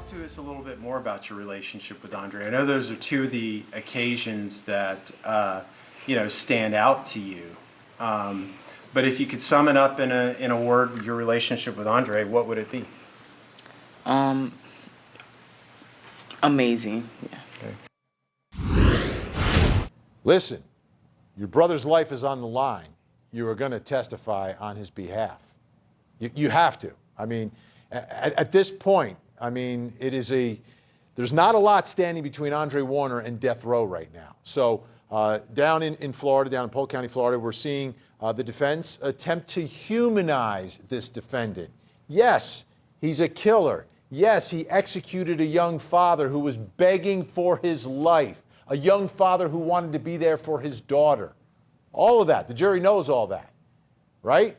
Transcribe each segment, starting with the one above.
Talk to us a little bit more about your relationship with Andre. I know those are two of the occasions that stand out to you. But if you could sum it up in a word, your relationship with Andre, what would it be? Amazing. Yeah. Okay. Listen, your brother's life is on the line. You are going to testify on his behalf. You have to. I mean, at this point, I mean, there's not a lot standing between Andre Warner and death row right now. So down in Florida, down in Polk County, Florida, we're seeing the defense attempt to humanize this defendant. Yes, he's a killer. Yes, he executed a young father who was begging for his life, a young father who wanted to be there for his daughter. All of that. The jury knows all that, right?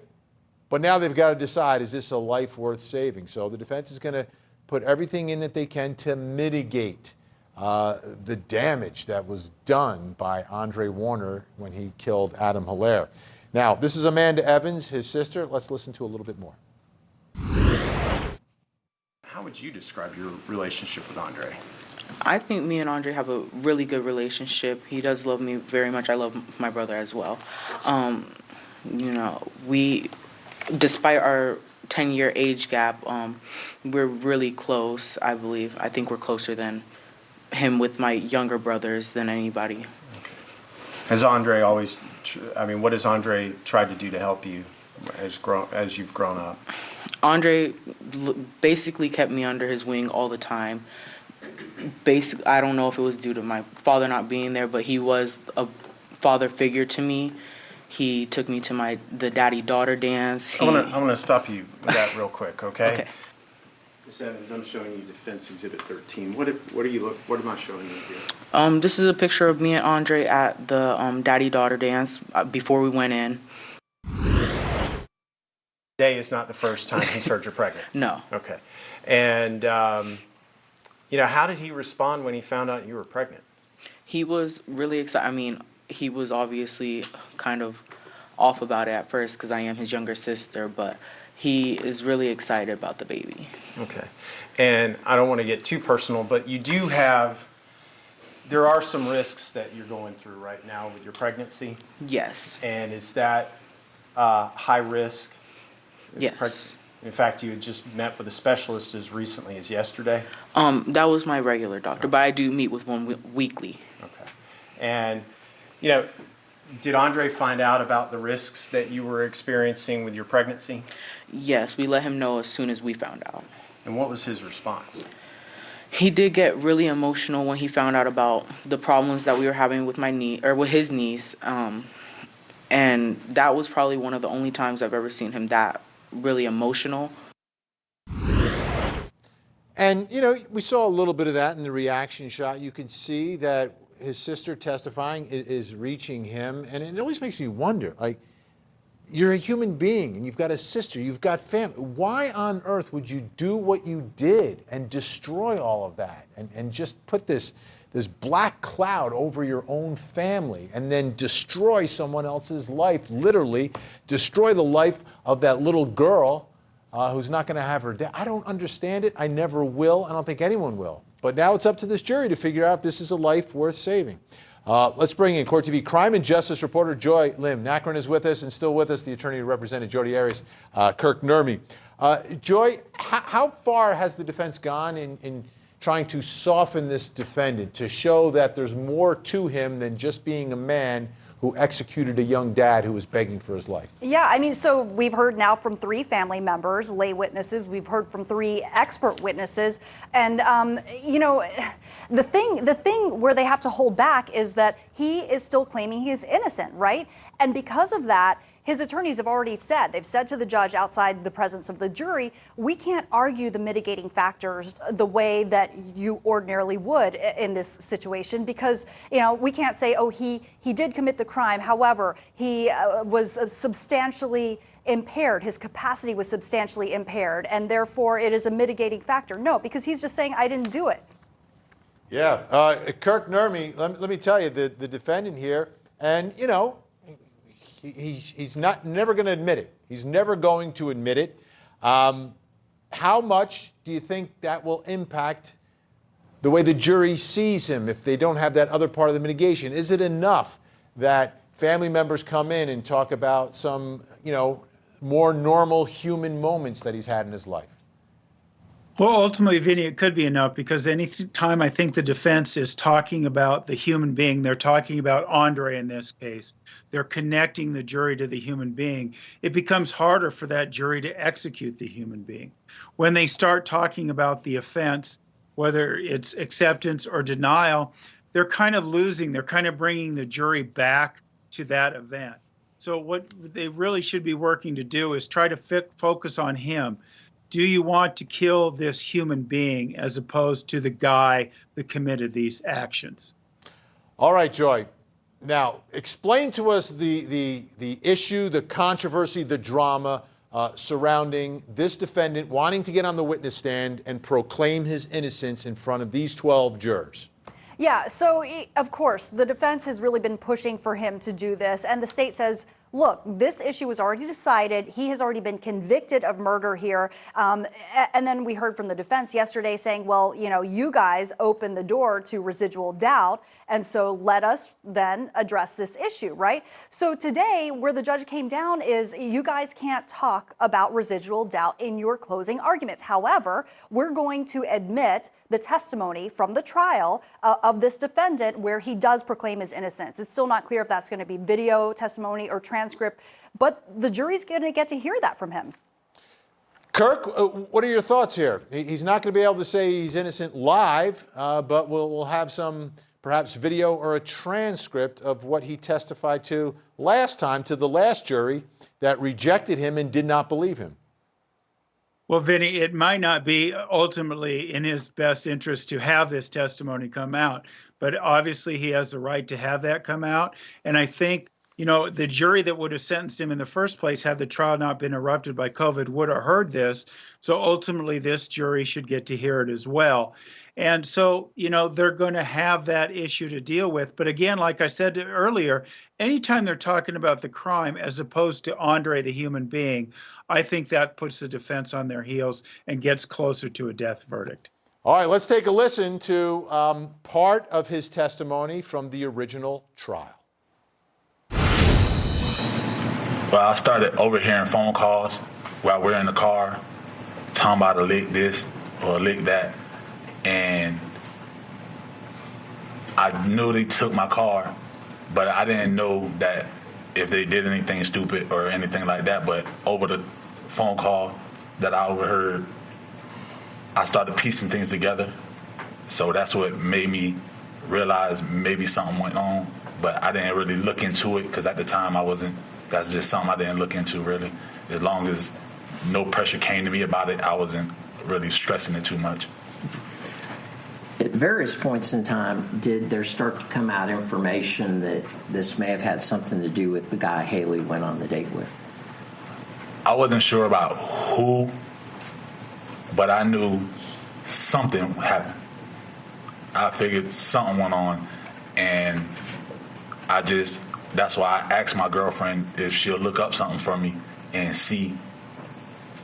But now they've got to decide, is this a life worth saving? So the defense is going to put everything in that they can to mitigate the damage that was done by Andre Warner when he killed Adam Hilaire. Now, this is Amanda Evans, his sister. Let's listen to a little bit more. How would you describe your relationship with Andre? I think me and Andre have a really good relationship. He does love me very much. I love my brother as well. Despite our 10-year age gap, we're really close, I believe. I think we're closer than him with my younger brothers than anybody. Okay. Has Andre always, what has Andre tried to do to help you as you've grown up? Andre basically kept me under his wing all the time. I don't know if it was due to my father not being there, but he was a father figure to me. He took me to the daddy-daughter dance. I want to stop you with that real quick, okay? Okay. Ms. Evans, I'm showing you Defense Exhibit 13. What am I showing you here? This is a picture of me and Andre at the daddy-daughter dance before we went in. Today is not the first time he's heard you're pregnant. No. Okay. And, how did he respond when he found out you were pregnant? He was really excited. He was obviously kind of off about it at first because I am his younger sister, but he is really excited about the baby. Okay. And I don't want to get too personal, but there are some risks that you're going through right now with your pregnancy. Yes. And is that high risk? Yes. In fact, you had just met with a specialist as recently as yesterday? That was my regular doctor, but I do meet with one weekly. Okay. And, did Andre find out about the risks that you were experiencing with your pregnancy? Yes, we let him know as soon as we found out. And what was his response? He did get really emotional when he found out about the problems that we were having with with his niece. And that was probably one of the only times I've ever seen him that really emotional. And, we saw a little bit of that in the reaction shot. You could see that his sister testifying is reaching him. And it always makes me wonder, you're a human being and you've got a sister, you've got family. Why on earth would you do what you did and destroy all of that and just put this black cloud over your own family and then destroy someone else's life, literally destroy the life of that little girl who's not going to have her dad? I don't understand it. I never will. I don't think anyone will. But now it's up to this jury to figure out if this is a life worth saving. Let's bring in Court TV crime and justice reporter Joy Lim. Nakron is with us and still with us, the attorney who represented Jodi Arias, Kirk Nurmi. Joy, how far has the defense gone in trying to soften this defendant to show that there's more to him than just being a man who executed a young dad who was begging for his life? Yeah, so we've heard now from 3 family members, lay witnesses. We've heard from 3 expert witnesses. And, the thing where they have to hold back is that he is still claiming he is innocent, right? And because of that, his attorneys have already said, they've said to the judge outside the presence of the jury, we can't argue the mitigating factors the way that you ordinarily would in this situation because, we can't say, oh, he did commit the crime. However, he was substantially impaired. His capacity was substantially impaired, and therefore it is a mitigating factor. No, because he's just saying, I didn't do it. Yeah. Kirk Nurmi, let me tell you, the defendant here, and, he's never going to admit it. He's never going to admit it. how much do you think that will impact the way the jury sees him if they don't have that other part of the mitigation? Is it enough that family members come in and talk about some, more normal human moments that he's had in his life? Well, ultimately, Vinny, it could be enough, because any time I think the defense is talking about the human being, they're talking about Andre in this case. They're connecting the jury to the human being. It becomes harder for that jury to execute the human being. When they start talking about the offense, whether it's acceptance or denial, they're kind of losing, they're kind of bringing the jury back to that event. So what they really should be working to do is try to focus on him. Do you want to kill this human being as opposed to the guy that committed these actions? All right, Joy. Now, explain to us the issue, the controversy, the drama surrounding this defendant wanting to get on the witness stand and proclaim his innocence in front of these 12 jurors. Yeah, so of course, the defense has really been pushing for him to do this, and the state says, look, this issue was already decided. He has already been convicted of murder here. And then we heard from the defense yesterday saying, well, you guys opened the door to residual doubt, and so let us then address this issue, right? So today, where the judge came down is you guys can't talk about residual doubt in your closing arguments. However, we're going to admit the testimony from the trial of this defendant where he does proclaim his innocence. It's still not clear if that's going to be video testimony or transcript, but the jury's going to get to hear that from him. Kirk, what are your thoughts here? He's not going to be able to say he's innocent live, but we'll have some perhaps video or a transcript of what he testified to last time to the last jury that rejected him and did not believe him. Well, Vinny, it might not be ultimately in his best interest to have this testimony come out, but obviously he has the right to have that come out. And I think, the jury that would have sentenced him in the first place, had the trial not been interrupted by COVID, would have heard this. So ultimately, this jury should get to hear it as well. And so, they're going to have that issue to deal with. But again, like I said earlier, anytime they're talking about the crime as opposed to Andre, the human being, I think that puts the defense on their heels and gets closer to a death verdict. All right, let's take a listen to part of his testimony from the original trial. Well, I started overhearing phone calls while we're in the car, talking about a lick this or a lick that. And I knew they took my car, but I didn't know that if they did anything stupid or anything like that. But over the phone call that I overheard, I started piecing things together. So that's what made me realize maybe something went on. But I didn't really look into it because at the time that's just something I didn't look into really. As long as no pressure came to me about it, I wasn't really stressing it too much. At various points in time, did there start to come out information that this may have had something to do with the guy Haley went on the date with? I wasn't sure about who, but I knew something happened. I figured something went on, and that's why I asked my girlfriend if she'll look up something for me and see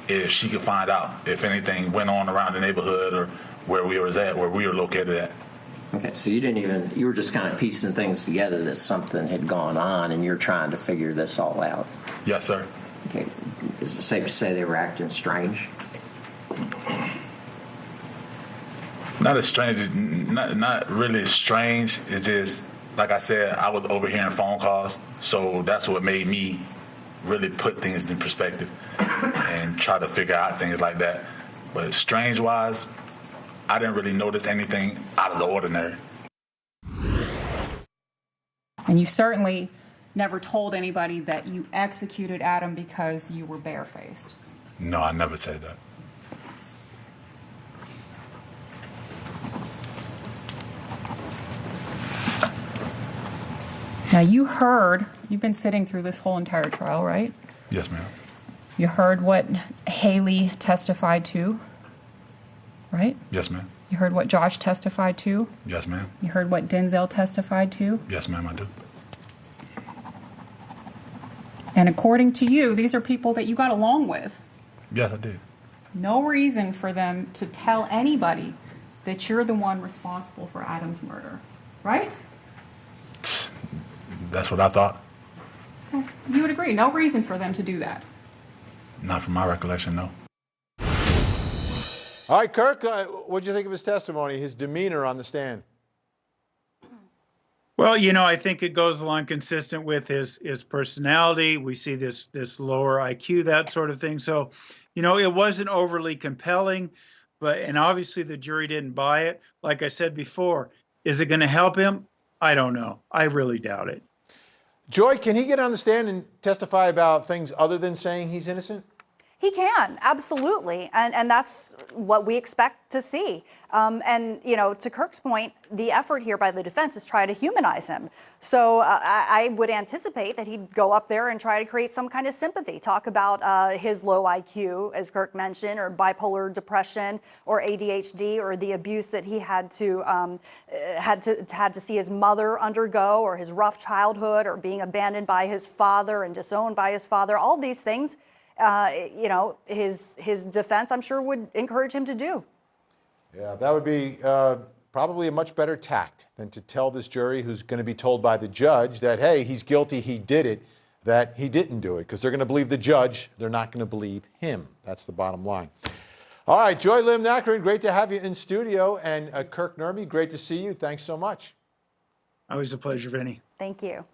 if she could find out if anything went on around the neighborhood or where we were located at. Okay, so you were just kind of piecing things together that something had gone on and you're trying to figure this all out. Yes, sir. Okay, is it safe to say they were acting strange? Not as strange, not really strange. It's just, like I said, I was overhearing phone calls, so that's what made me really put things in perspective and try to figure out things like that. But strange-wise, I didn't really notice anything out of the ordinary. And you certainly never told anybody that you executed Adam because you were barefaced. No, I never said that. Now you've been sitting through this whole entire trial, right? Yes, ma'am. You heard what Haley testified to, right? Yes, ma'am. You heard what Josh testified to. Yes, ma'am. You heard what Denzel testified to. Yes, ma'am, I do. And according to you, these are people that you got along with. Yes, I did. No reason for them to tell anybody that you're the one responsible for Adam's murder, right? That's what I thought. You would agree. No reason for them to do that. Not from my recollection, no. All right, Kirk, what'd you think of his testimony, his demeanor on the stand? Well, I think it goes along consistent with his personality. We see this lower IQ, that sort of thing. So, it wasn't overly compelling, and obviously the jury didn't buy it. Like I said before, is it going to help him? I don't know. I really doubt it. Joy, can he get on the stand and testify about things other than saying he's innocent? He can, absolutely, and that's what we expect to see. And to Kirk's point, the effort here by the defense is try to humanize him. So I would anticipate that he'd go up there and try to create some kind of sympathy, talk about his low IQ, as Kirk mentioned, or bipolar depression, or ADHD, or the abuse that he had to see his mother undergo, or his rough childhood, or being abandoned by his father and disowned by his father. All these things. His defense, I'm sure, would encourage him to do. Yeah, that would be probably a much better tact than to tell this jury, who's going to be told by the judge that, hey, he's guilty, he did it, that he didn't do it, because they're going to believe the judge. They're not going to believe him. That's the bottom line. All right, Joy Lim-Nackerin, great to have you in studio. And Kirk Nurmi, great to see you. Thanks so much. Always a pleasure, Vinny. Thank you.